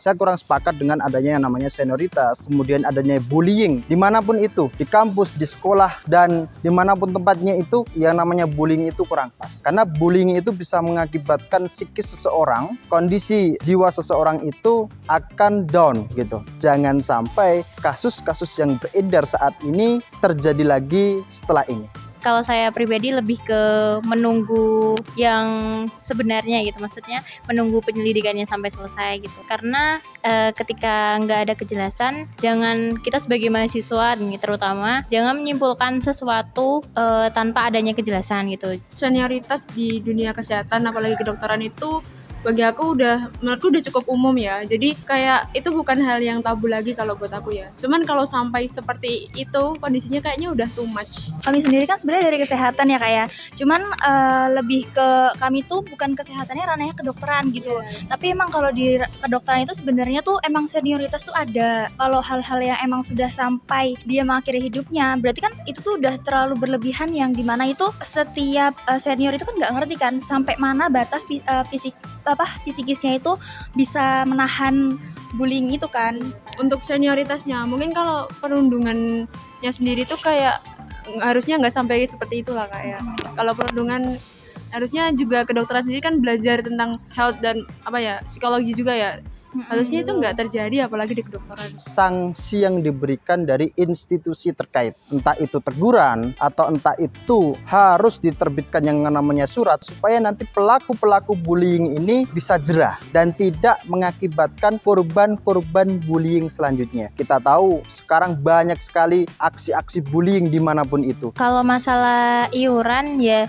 Saya kurang sepakat dengan adanya yang namanya senioritas, kemudian adanya bullying dimanapun itu, di kampus, di sekolah, dan dimanapun tempatnya itu, yang namanya bullying itu kurang pas. Karena bullying itu bisa mengakibatkan psikis seseorang, kondisi jiwa seseorang itu akan down gitu. Jangan sampai kasus-kasus yang beredar saat ini terjadi lagi setelah ini. Kalau saya pribadi lebih ke menunggu yang sebenarnya gitu, maksudnya menunggu penyelidikannya sampai selesai gitu. Karena ketika nggak ada kejelasan, jangan kita sebagai mahasiswa terutama jangan menyimpulkan sesuatu tanpa adanya kejelasan gitu. Senioritas di dunia kesehatan apalagi kedokteran itu bagi aku menurutku udah cukup umum ya. Jadi kayak itu bukan hal yang tabu lagi kalau buat aku ya. Cuman kalau sampai seperti itu kondisinya kayaknya udah too much. Kami sendiri kan sebenarnya dari kesehatan ya kayak. Cuman lebih ke kami tuh bukan kesehatannya ranahnya kedokteran gitu. Tapi emang kalau di kedokteran itu sebenarnya tuh emang senioritas tuh ada. Kalau hal-hal yang emang sudah sampai dia mengakhiri hidupnya, berarti kan itu tuh udah terlalu berlebihan, yang dimana itu setiap senior itu kan nggak ngerti kan sampai mana batas psikisnya itu bisa menahan bullying itu kan. Untuk senioritasnya mungkin kalau perundungannya sendiri tuh kayak harusnya nggak sampai seperti itulah kayak. Kalau perundungan harusnya juga kedokteran sendiri kan belajar tentang health dan psikologi juga ya. Harusnya itu nggak terjadi apalagi di kedokteran. Sanksi yang diberikan dari institusi terkait, entah itu teguran atau entah itu harus diterbitkan yang namanya surat, supaya nanti pelaku-pelaku bullying ini bisa jerah dan tidak mengakibatkan korban-korban bullying selanjutnya. Kita tahu sekarang banyak sekali aksi-aksi bullying dimanapun itu. Kalau masalah iuran ya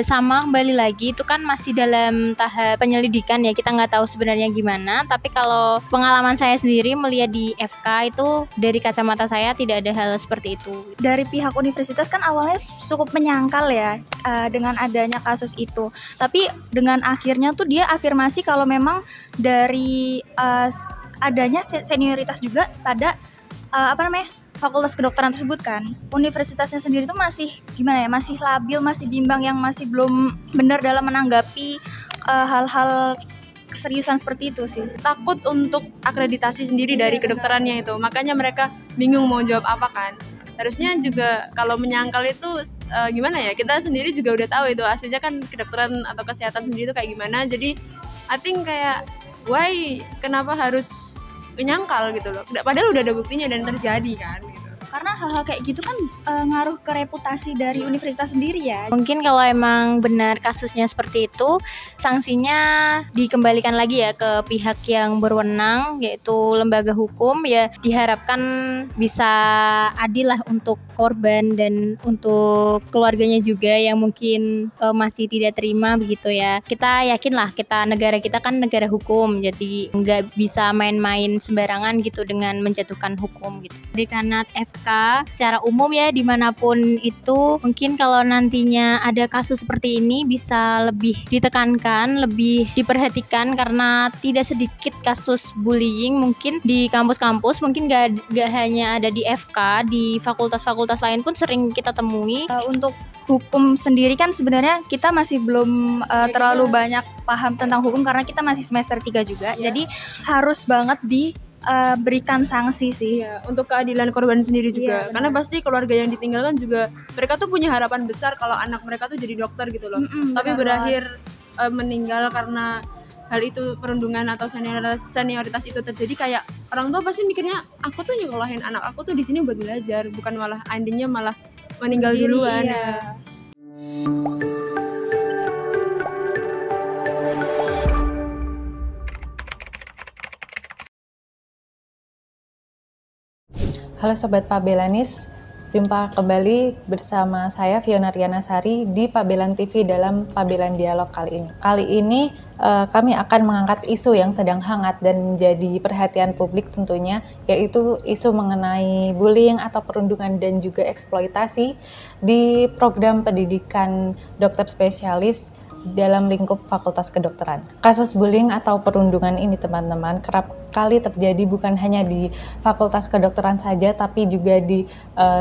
sama, kembali lagi itu kan masih dalam tahap penyelidikan ya, kita nggak tahu sebenarnya gimana. Tapi kalau pengalaman saya sendiri melihat di FK itu, dari kacamata saya tidak ada hal seperti itu. Dari pihak universitas kan awalnya cukup menyangkal ya dengan adanya kasus itu. Tapi dengan akhirnya tuh dia afirmasi kalau memang dari adanya senioritas juga pada fakultas kedokteran tersebut kan. Universitasnya sendiri tuh masih masih labil, masih bimbang, yang masih belum benar dalam menanggapi hal-hal keseriusan seperti itu sih. Takut untuk akreditasi sendiri dari kedokterannya itu, makanya mereka bingung mau jawab apa kan. Harusnya juga kalau menyangkal itu kita sendiri juga udah tahu itu aslinya kan kedokteran atau kesehatan sendiri itu kayak gimana. Jadi I think kayak kenapa harus menyangkal gitu loh, padahal udah ada buktinya dan terjadi kan gitu. Karena hal-hal kayak gitu kan ngaruh ke reputasi dari universitas sendiri ya. Mungkin kalau emang benar kasusnya seperti itu, sanksinya dikembalikan lagi ya ke pihak yang berwenang, yaitu lembaga hukum ya. Diharapkan bisa adil lah untuk korban dan untuk keluarganya juga yang mungkin masih tidak terima begitu ya. Kita yakin lah, negara kita kan negara hukum, jadi nggak bisa main-main sembarangan gitu dengan menjatuhkan hukum gitu. Dekanat FK secara umum ya, dimanapun itu, mungkin kalau nantinya ada kasus seperti ini bisa lebih ditekankan, lebih diperhatikan, karena tidak sedikit kasus bullying mungkin di kampus-kampus, mungkin gak hanya ada di FK, di fakultas-fakultas lain pun sering kita temui. Untuk hukum sendiri kan sebenarnya kita masih belum terlalu banyak paham tentang hukum, karena kita masih semester 3 juga, jadi harus banget berikan sanksi sih untuk keadilan korban sendiri juga. Karena pasti keluarga yang ditinggalkan juga, mereka tuh punya harapan besar kalau anak mereka tuh jadi dokter gitu loh. Tapi berakhir meninggal karena hal itu, perundungan atau senioritas itu terjadi. Kayak orang tua pasti mikirnya, aku tuh nyekolahin anak aku tuh di sini buat belajar, bukan malah endingnya malah meninggal duluan. Halo Sobat Pabelanis, jumpa kembali bersama saya Fiona Rianasari di Pabelan TV dalam Pabelan Dialog kali ini. Kali ini kami akan mengangkat isu yang sedang hangat dan menjadi perhatian publik tentunya, yaitu isu mengenai bullying atau perundungan dan juga eksploitasi di program pendidikan dokter spesialis dalam lingkup Fakultas Kedokteran. Kasus bullying atau perundungan ini teman-teman kerap kali terjadi bukan hanya di Fakultas Kedokteran saja, tapi juga di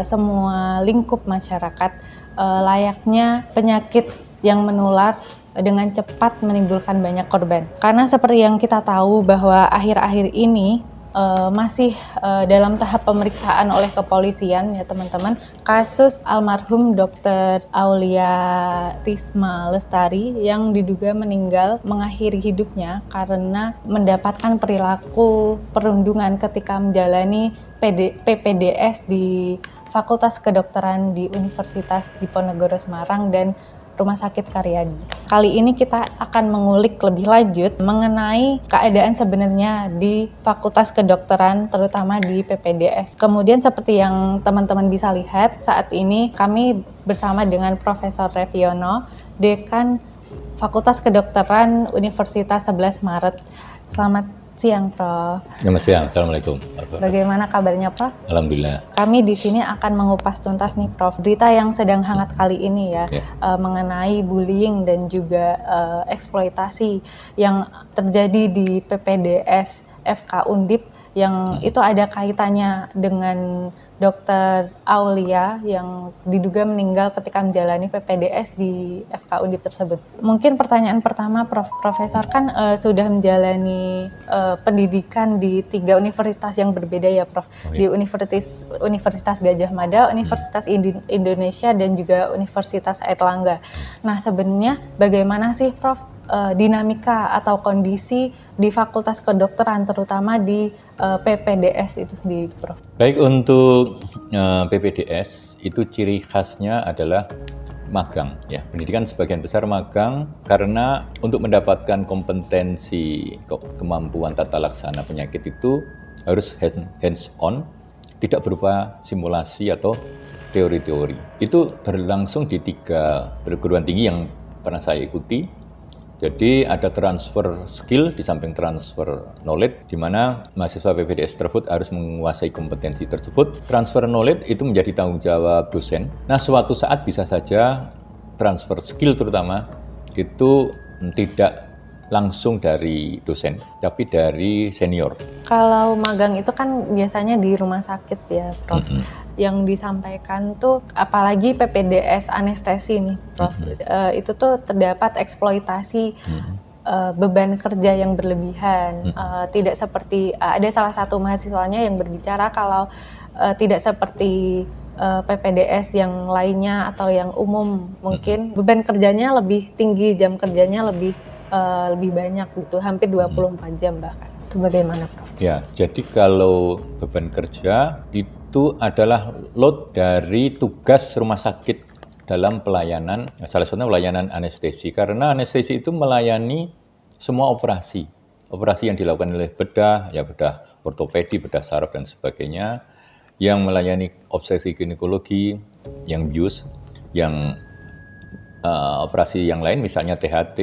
semua lingkup masyarakat, layaknya penyakit yang menular dengan cepat menimbulkan banyak korban. Karena seperti yang kita tahu bahwa akhir-akhir ini masih dalam tahap pemeriksaan oleh kepolisian ya teman-teman, kasus almarhum Dr. Aulia Risma Lestari yang diduga meninggal mengakhiri hidupnya karena mendapatkan perilaku perundungan ketika menjalani PPDS di Fakultas Kedokteran di Universitas Diponegoro Semarang dan Rumah Sakit Karyadi. Kali ini kita akan mengulik lebih lanjut mengenai keadaan sebenarnya di Fakultas Kedokteran, terutama di PPDS. Kemudian seperti yang teman-teman bisa lihat, saat ini kami bersama dengan Profesor Reviono, Dekan Fakultas Kedokteran Universitas 11 Maret. Selamat siang, Prof. Selamat siang, Assalamualaikum. Bagaimana kabarnya, Prof? Alhamdulillah. Kami di sini akan mengupas tuntas nih, Prof. Berita yang sedang hangat kali ini ya, mengenai bullying dan juga eksploitasi yang terjadi di PPDS FK Undip yang itu ada kaitannya dengan Dr. Aulia yang diduga meninggal ketika menjalani PPDS di FK Undip tersebut. Mungkin pertanyaan pertama, Profesor kan sudah menjalani pendidikan di 3 universitas yang berbeda ya, Prof. Di Universitas Gadjah Mada, Universitas Indonesia, dan juga Universitas Airlangga. Nah, sebenarnya bagaimana sih, Prof, dinamika atau kondisi di Fakultas Kedokteran, terutama di PPDS itu sendiri, Prof? Baik, untuk PPDS itu ciri khasnya adalah magang ya. Pendidikan sebagian besar magang karena untuk mendapatkan kompetensi kemampuan tata laksana penyakit itu harus hands on, tidak berupa simulasi atau teori-teori. Itu berlangsung di 3 perguruan tinggi yang pernah saya ikuti. Jadi ada transfer skill di samping transfer knowledge, di mana mahasiswa PPDS tersebut harus menguasai kompetensi tersebut. Transfer knowledge itu menjadi tanggung jawab dosen. Nah, suatu saat bisa saja transfer skill terutama itu tidak langsung dari dosen, tapi dari senior. Kalau magang itu kan biasanya di rumah sakit ya, Prof. Yang disampaikan tuh, apalagi PPDS anestesi nih, Prof. Itu tuh terdapat eksploitasi beban kerja yang berlebihan. Tidak seperti, ada salah satu mahasiswanya yang berbicara kalau tidak seperti PPDS yang lainnya atau yang umum, mungkin beban kerjanya lebih tinggi, jam kerjanya lebih banyak gitu, hampir 24 jam bahkan. Itu bagaimana, Prof? Ya, jadi kalau beban kerja itu adalah load dari tugas rumah sakit dalam pelayanan, salah satunya pelayanan anestesi. Karena anestesi itu melayani semua operasi yang dilakukan oleh bedah, ya bedah ortopedi, bedah saraf dan sebagainya, yang melayani obstetrik ginekologi, yang bius, yang operasi yang lain misalnya THT,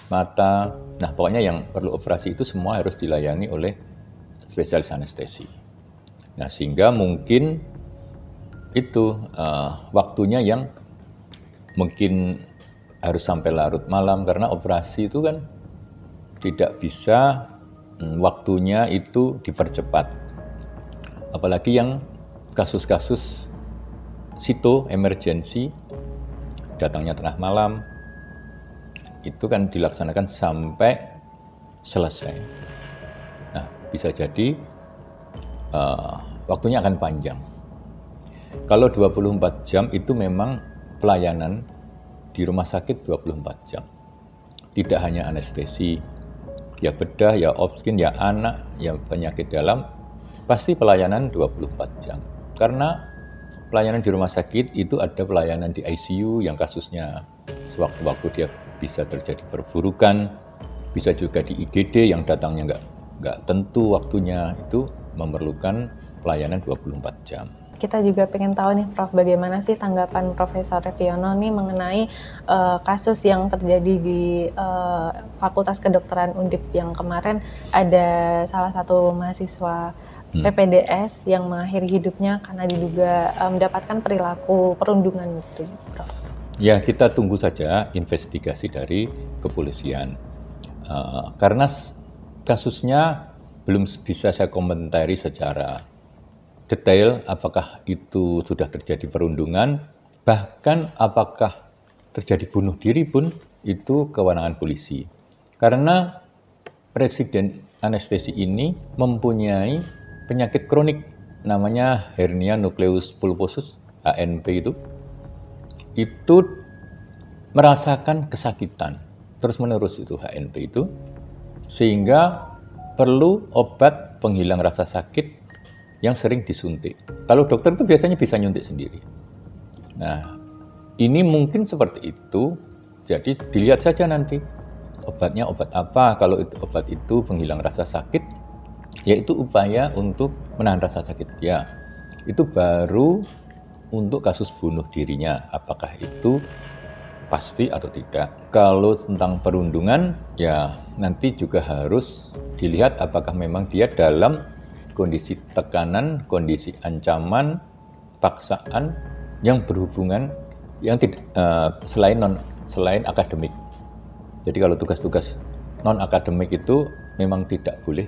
mata. Nah, pokoknya yang perlu operasi itu semua harus dilayani oleh spesialis anestesi. Nah, sehingga mungkin itu waktunya yang mungkin harus sampai larut malam karena operasi itu kan tidak bisa waktunya itu dipercepat. Apalagi yang kasus-kasus sito emergency datangnya tengah malam, itu kan dilaksanakan sampai selesai. Nah, bisa jadi waktunya akan panjang. Kalau 24 jam itu memang pelayanan di rumah sakit 24 jam. Tidak hanya anestesi, ya bedah, ya obskin, ya anak, ya penyakit dalam, pasti pelayanan 24 jam. Karena pelayanan di rumah sakit itu ada pelayanan di ICU yang kasusnya sewaktu-waktu dia bisa terjadi perburukan, bisa juga di IGD yang datangnya nggak tentu waktunya, itu memerlukan pelayanan 24 jam. Kita juga pengen tahu nih, Prof, bagaimana sih tanggapan Profesor Reviono nih mengenai kasus yang terjadi di Fakultas Kedokteran Undip yang kemarin ada salah satu mahasiswa PPDS yang mengakhiri hidupnya karena diduga mendapatkan perilaku perundungan gitu, Prof. Ya, kita tunggu saja investigasi dari kepolisian. Karena kasusnya belum bisa saya komentari secara detail apakah itu sudah terjadi perundungan, bahkan apakah terjadi bunuh diri pun itu kewenangan polisi. Karena residen anestesi ini mempunyai penyakit kronik namanya hernia nucleus pulposus, HNP itu merasakan kesakitan terus-menerus itu HNP itu, sehingga perlu obat penghilang rasa sakit yang sering disuntik. Kalau dokter itu biasanya bisa nyuntik sendiri. Nah, ini mungkin seperti itu, jadi dilihat saja nanti obatnya obat apa. Kalau itu obat itu penghilang rasa sakit, yaitu upaya untuk menahan rasa sakit ya. Itu baru untuk kasus bunuh dirinya, apakah itu pasti atau tidak. Kalau tentang perundungan, ya nanti juga harus dilihat apakah memang dia dalam kondisi tekanan, kondisi ancaman, paksaan yang berhubungan yang tidak selain akademik. Jadi kalau tugas-tugas non akademik itu memang tidak boleh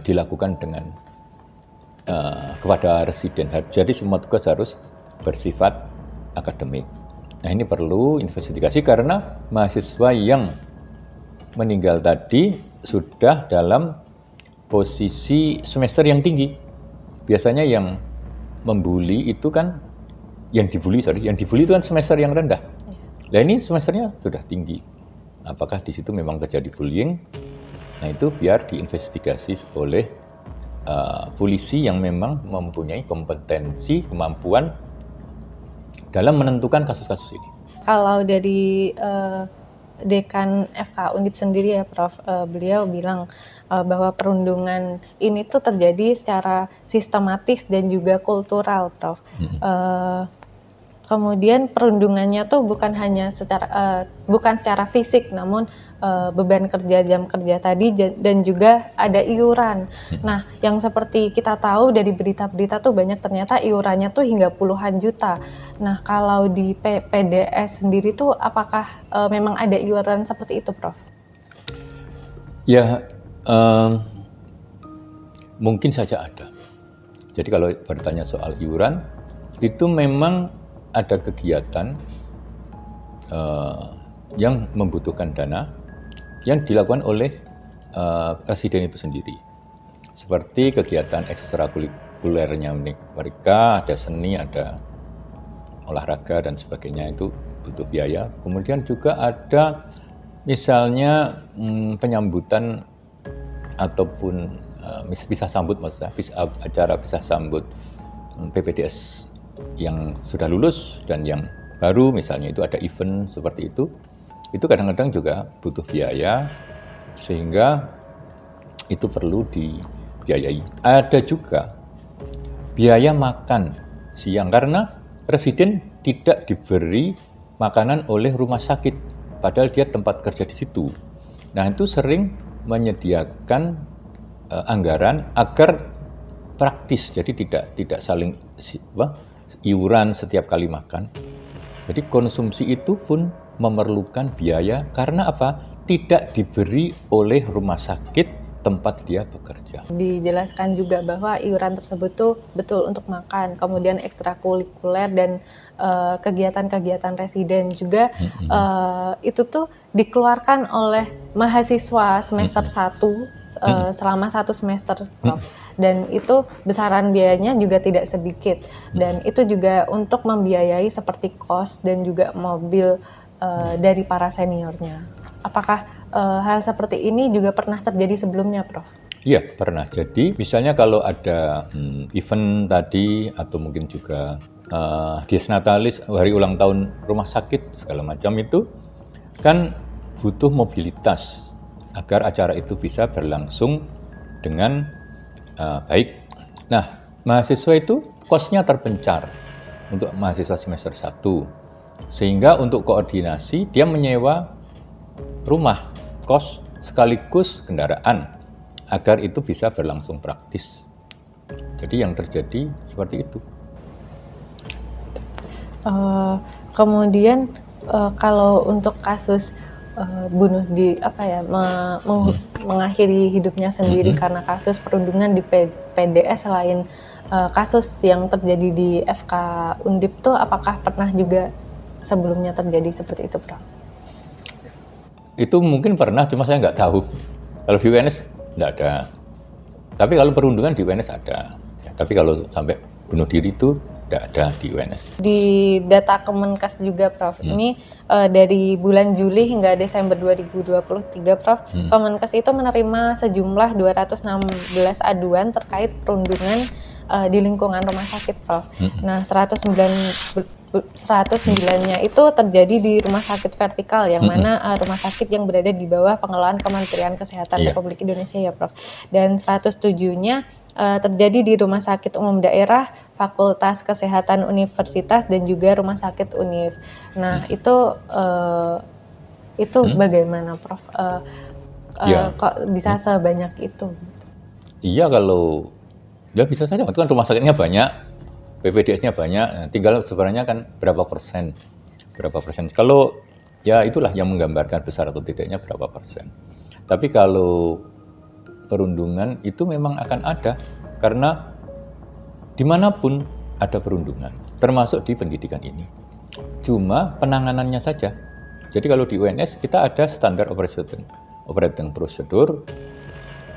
dilakukan dengan kepada residen. Jadi semua tugas harus bersifat akademik. Nah, ini perlu investigasi karena mahasiswa yang meninggal tadi sudah dalam posisi semester yang tinggi. Biasanya yang membuli itu kan, yang dibully itu kan semester yang rendah. Nah, ini semesternya sudah tinggi. Apakah di situ memang terjadi bullying? Nah, itu biar diinvestigasi oleh polisi yang memang mempunyai kompetensi, kemampuan dalam menentukan kasus-kasus ini. Kalau dari Dekan FK Undip sendiri ya Prof, beliau bilang bahwa perundungan ini tuh terjadi secara sistematis dan juga kultural, Prof. Kemudian perundungannya tuh bukan hanya bukan secara fisik, namun beban kerja, jam kerja tadi, dan juga ada iuran. Nah, yang seperti kita tahu dari berita-berita tuh banyak ternyata iurannya tuh hingga puluhan juta. Nah, kalau di PDS sendiri tuh apakah memang ada iuran seperti itu, Prof? Ya, mungkin saja ada. Jadi kalau bertanya soal iuran, itu memang ada kegiatan yang membutuhkan dana yang dilakukan oleh residen itu sendiri. Seperti kegiatan ekstrakurikulernya mereka, ada seni, ada olahraga dan sebagainya, itu butuh biaya. Kemudian juga ada misalnya penyambutan ataupun pisah sambut, maksudnya acara pisah sambut PPDS yang sudah lulus dan yang baru, misalnya itu ada event seperti itu kadang-kadang juga butuh biaya, sehingga itu perlu dibiayai. Ada juga biaya makan siang karena residen tidak diberi makanan oleh rumah sakit, padahal dia tempat kerja di situ. Nah, itu sering menyediakan anggaran agar praktis, jadi tidak saling iuran setiap kali makan. Jadi konsumsi itu pun memerlukan biaya karena apa? Tidak diberi oleh rumah sakit tempat dia bekerja. Dijelaskan juga bahwa iuran tersebut tuh betul untuk makan, kemudian ekstrakurikuler dan kegiatan-kegiatan residen juga itu tuh dikeluarkan oleh mahasiswa semester 1 selama 1 semester, Prof. Dan itu besaran biayanya juga tidak sedikit, dan itu juga untuk membiayai seperti kos dan juga mobil dari para seniornya. Apakah hal seperti ini juga pernah terjadi sebelumnya, Prof? Iya, pernah. Jadi misalnya kalau ada event tadi, atau mungkin juga dies natalis, hari ulang tahun rumah sakit, segala macam, itu kan butuh mobilitas agar acara itu bisa berlangsung dengan baik. Nah, mahasiswa itu kosnya terpencar untuk mahasiswa semester 1. Sehingga untuk koordinasi dia menyewa rumah, kos, sekaligus kendaraan agar itu bisa berlangsung praktis. Jadi yang terjadi seperti itu. Kemudian kalau untuk kasus bunuh di mengakhiri hidupnya sendiri karena kasus perundungan di PDS, selain kasus yang terjadi di FK Undip tuh, apakah pernah juga sebelumnya terjadi seperti itu, Prof? itu mungkin pernah, cuma saya nggak tahu. Kalau di UNS nggak ada. Tapi kalau perundungan di UNS ada. Ya, tapi kalau sampai bunuh diri itu nggak ada di UNS. Di data Kemenkes juga, Prof. Ini dari bulan Juli hingga Desember 2023, Prof. Kemenkes itu menerima sejumlah 216 aduan terkait perundungan di lingkungan rumah sakit, Prof. Nah, 109-nya itu terjadi di rumah sakit vertikal, yang mana rumah sakit yang berada di bawah pengelolaan Kementerian Kesehatan Republik Indonesia ya, Prof. Dan 107-nya terjadi di rumah sakit umum daerah, Fakultas Kesehatan Universitas, dan juga rumah sakit Univ. Nah, itu bagaimana, Prof? Kok bisa sebanyak itu? Iya, kalau ya bisa saja, itu kan rumah sakitnya banyak, PPDS-nya banyak, tinggal sebenarnya kan berapa persen. Kalau ya itulah yang menggambarkan besar atau tidaknya berapa persen. Tapi kalau perundungan itu memang akan ada, karena dimanapun ada perundungan, termasuk di pendidikan ini. Cuma penanganannya saja. Jadi kalau di UNS kita ada standar operating procedure.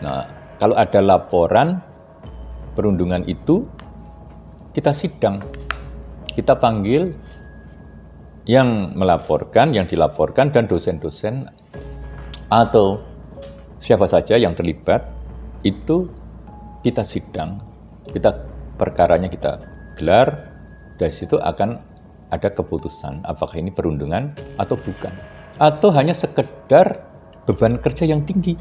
Nah, kalau ada laporan perundungan itu, kita sidang, kita panggil yang melaporkan, yang dilaporkan, dan dosen-dosen atau siapa saja yang terlibat, itu kita sidang, perkaranya kita gelar, dari situ akan ada keputusan apakah ini perundungan atau bukan. Atau hanya sekedar beban kerja yang tinggi,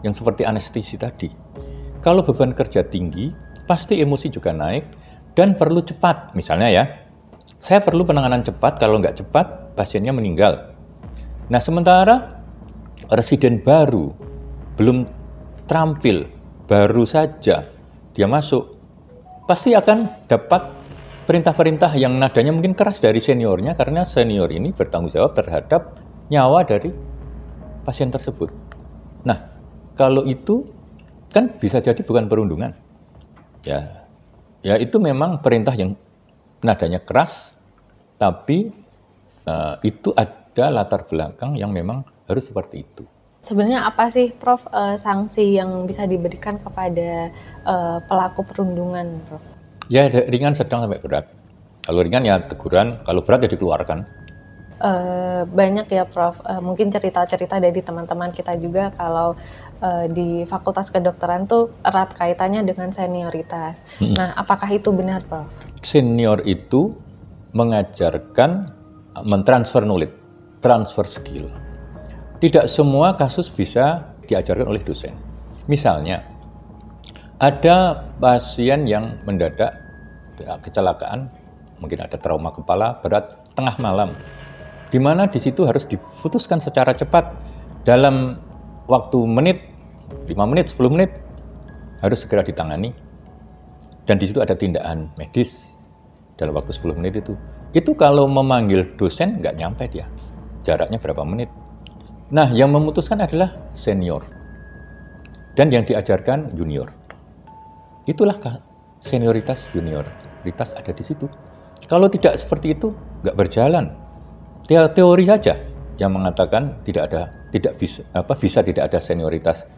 yang seperti anestesi tadi. Kalau beban kerja tinggi, pasti emosi juga naik, dan perlu cepat. Misalnya ya, saya perlu penanganan cepat, kalau nggak cepat, pasiennya meninggal. Nah, sementara residen baru, belum terampil, baru saja dia masuk, pasti akan dapat perintah-perintah yang nadanya mungkin keras dari seniornya, karena senior ini bertanggung jawab terhadap nyawa dari pasien tersebut. Nah, kalau itu kan bisa jadi bukan perundungan. Ya itu memang perintah yang nadanya keras, tapi itu ada latar belakang yang memang harus seperti itu. Sebenarnya apa sih, Prof, sanksi yang bisa diberikan kepada pelaku perundungan, Prof? Ya, ringan, sedang, sampai berat. Kalau ringan ya teguran, kalau berat ya dikeluarkan. Banyak ya, Prof. Mungkin cerita-cerita dari teman-teman kita juga kalau di Fakultas Kedokteran tuh erat kaitannya dengan senioritas. Nah, apakah itu benar, Prof? Senior itu mengajarkan mentransfer knowledge, transfer skill. Tidak semua kasus bisa diajarkan oleh dosen. Misalnya, ada pasien yang mendadak kecelakaan, mungkin ada trauma kepala berat tengah malam, di mana di situ harus diputuskan secara cepat dalam waktu menit, 5 menit, 10 menit, harus segera ditangani. Dan di situ ada tindakan medis dalam waktu 10 menit itu. Itu kalau memanggil dosen nggak nyampe dia, jaraknya berapa menit. Nah, yang memutuskan adalah senior. Dan yang diajarkan junior. Itulah senioritas, junioritas ada di situ. Kalau tidak seperti itu, nggak berjalan. Teori saja yang mengatakan bisa tidak ada senioritas,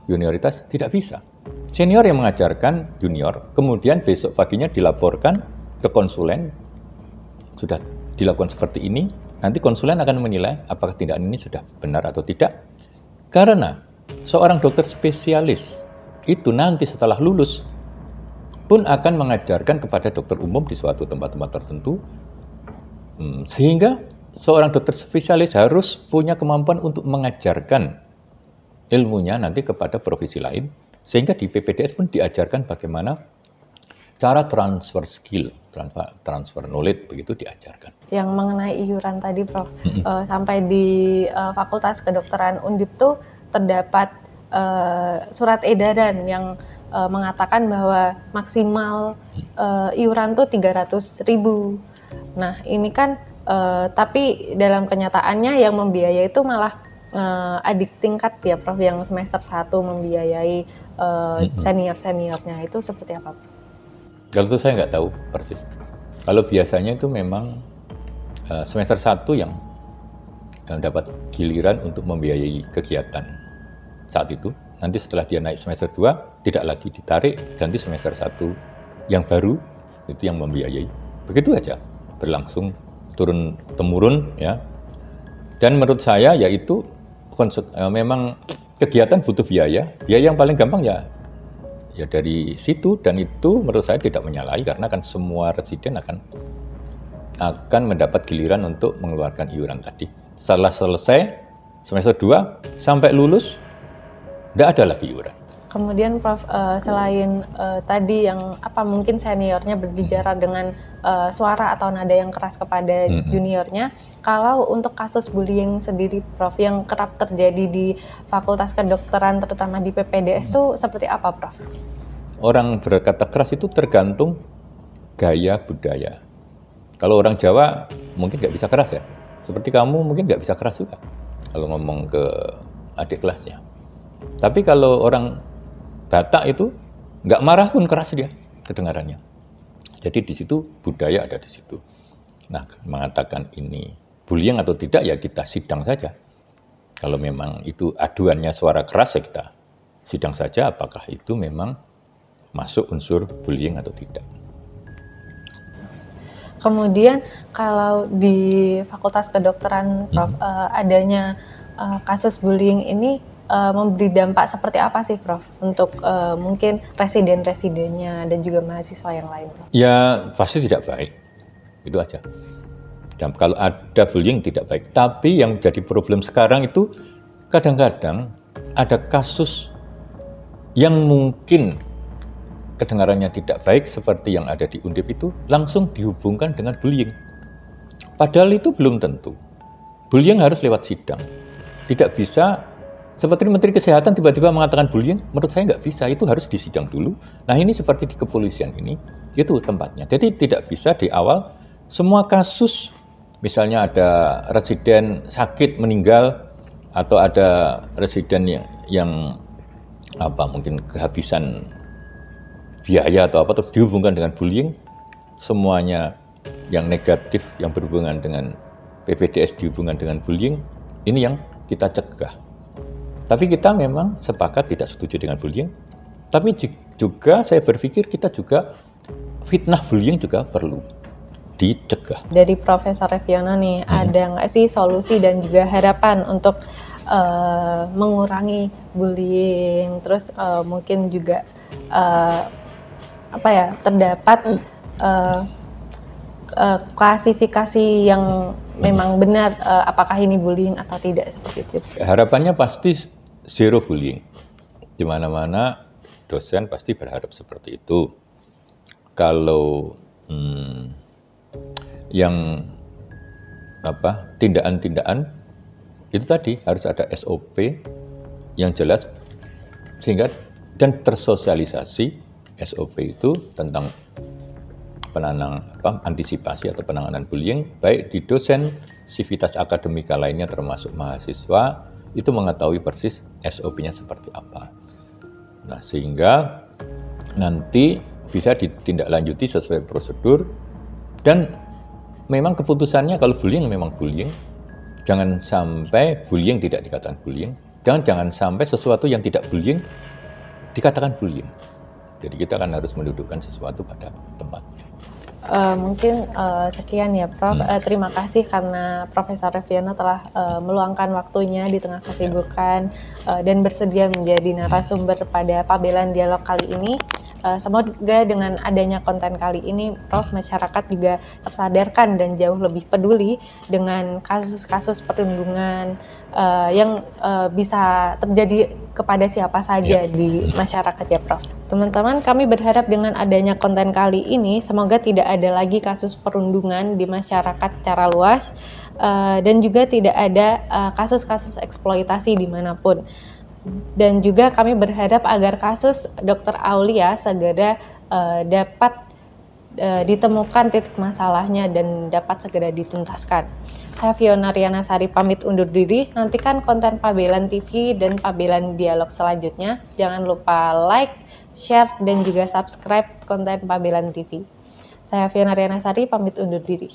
junioritas, tidak bisa. Senior yang mengajarkan junior, kemudian besok paginya dilaporkan ke konsulen, sudah dilakukan seperti ini, nanti konsulen akan menilai apakah tindakan ini sudah benar atau tidak. Karena seorang dokter spesialis itu nanti setelah lulus pun akan mengajarkan kepada dokter umum di suatu tempat-tempat tertentu, sehingga seorang dokter spesialis harus punya kemampuan untuk mengajarkan ilmunya nanti kepada profesi lain, sehingga di PPDS pun diajarkan bagaimana cara transfer skill, transfer knowledge, begitu diajarkan. Yang mengenai iuran tadi, Prof, sampai di Fakultas Kedokteran Undip tuh terdapat surat edaran yang mengatakan bahwa maksimal iuran tuh 300.000. Nah, ini kan tapi dalam kenyataannya yang membiayai itu malah adik tingkat ya, Prof, yang semester 1 membiayai senior-seniornya. Itu seperti apa, Prof? Kalau itu saya nggak tahu persis. Kalau biasanya itu memang semester 1 yang dapat giliran untuk membiayai kegiatan saat itu. Nanti setelah dia naik semester 2, tidak lagi ditarik, ganti semester 1 yang baru, itu yang membiayai. Begitu aja, berlangsung turun-temurun ya. Dan menurut saya yaitu memang kegiatan butuh biaya. Biaya yang paling gampang ya dari situ, dan itu menurut saya tidak menyalahi karena kan semua residen akan mendapat giliran untuk mengeluarkan iuran tadi. Setelah selesai semester 2 sampai lulus tidak ada lagi iuran. Kemudian Prof, selain tadi yang mungkin seniornya berbicara dengan suara atau nada yang keras kepada juniornya, kalau untuk kasus bullying sendiri Prof yang kerap terjadi di Fakultas Kedokteran terutama di PPDS itu seperti apa Prof? Orang berkata keras itu tergantung gaya budaya. Kalau orang Jawa mungkin nggak bisa keras ya, seperti kamu mungkin nggak bisa keras juga kalau ngomong ke adik kelasnya. Tapi kalau orang Batak itu nggak marah pun keras dia kedengarannya. Jadi di situ budaya ada di situ. Nah, mengatakan ini bullying atau tidak ya kita sidang saja. Kalau memang itu aduannya suara keras ya kita sidang saja apakah itu memang masuk unsur bullying atau tidak. Kemudian kalau di Fakultas Kedokteran Prof, adanya kasus bullying ini memberi dampak seperti apa sih Prof untuk mungkin residen-residennya dan juga mahasiswa yang lain? Ya pasti tidak baik, itu aja. Dan kalau ada bullying tidak baik. Tapi yang jadi problem sekarang itu kadang-kadang ada kasus yang mungkin kedengarannya tidak baik seperti yang ada di Undip itu langsung dihubungkan dengan bullying. Padahal itu belum tentu. Bullying harus lewat sidang. Tidak bisa seperti Menteri Kesehatan tiba-tiba mengatakan bullying, menurut saya nggak bisa, itu harus disidang dulu. Nah ini seperti di kepolisian ini, itu tempatnya. Jadi tidak bisa di awal semua kasus, misalnya ada residen sakit meninggal, atau ada residen yang mungkin kehabisan biaya atau apa, terus dihubungkan dengan bullying, semuanya yang negatif, yang berhubungan dengan PPDS dihubungkan dengan bullying, ini yang kita cegah. Tapi kita memang sepakat tidak setuju dengan bullying. Tapi juga saya berpikir kita juga fitnah bullying juga perlu dicegah. Dari Profesor Reviono nih, ada nggak sih solusi dan juga harapan untuk mengurangi bullying? Terus mungkin juga terdapat klasifikasi yang memang benar apakah ini bullying atau tidak seperti itu? Harapannya pasti zero bullying. Di mana-mana dosen pasti berharap seperti itu. Kalau yang tindakan-tindakan itu tadi harus ada SOP yang jelas sehingga dan tersosialisasi SOP itu tentang antisipasi atau penanganan bullying baik di dosen, sivitas akademika lainnya termasuk mahasiswa itu mengetahui persis SOP-nya seperti apa. Nah, sehingga nanti bisa ditindaklanjuti sesuai prosedur dan memang keputusannya kalau bullying memang bullying. Jangan sampai bullying tidak dikatakan bullying. Jangan sampai sesuatu yang tidak bullying dikatakan bullying. Jadi kita kan harus mendudukkan sesuatu pada tempatnya. Mungkin sekian ya Prof. Terima kasih karena Profesor Reviono telah meluangkan waktunya di tengah kesibukan dan bersedia menjadi narasumber pada Pabelan Dialog kali ini. Semoga dengan adanya konten kali ini Prof, masyarakat juga tersadarkan dan jauh lebih peduli dengan kasus-kasus perundungan yang bisa terjadi kepada siapa saja di masyarakat ya Prof. Teman-teman, kami berharap dengan adanya konten kali ini semoga tidak ada lagi kasus perundungan di masyarakat secara luas dan juga tidak ada kasus-kasus eksploitasi dimanapun. Dan juga kami berharap agar kasus Dr. Aulia segera dapat ditemukan titik masalahnya dan dapat segera dituntaskan. Saya Fiona Riana Sari pamit undur diri. Nantikan konten Pabelan TV dan Pabelan Dialog selanjutnya. Jangan lupa like, share, dan juga subscribe konten Pabelan TV. Saya Fiona Riana Sari pamit undur diri.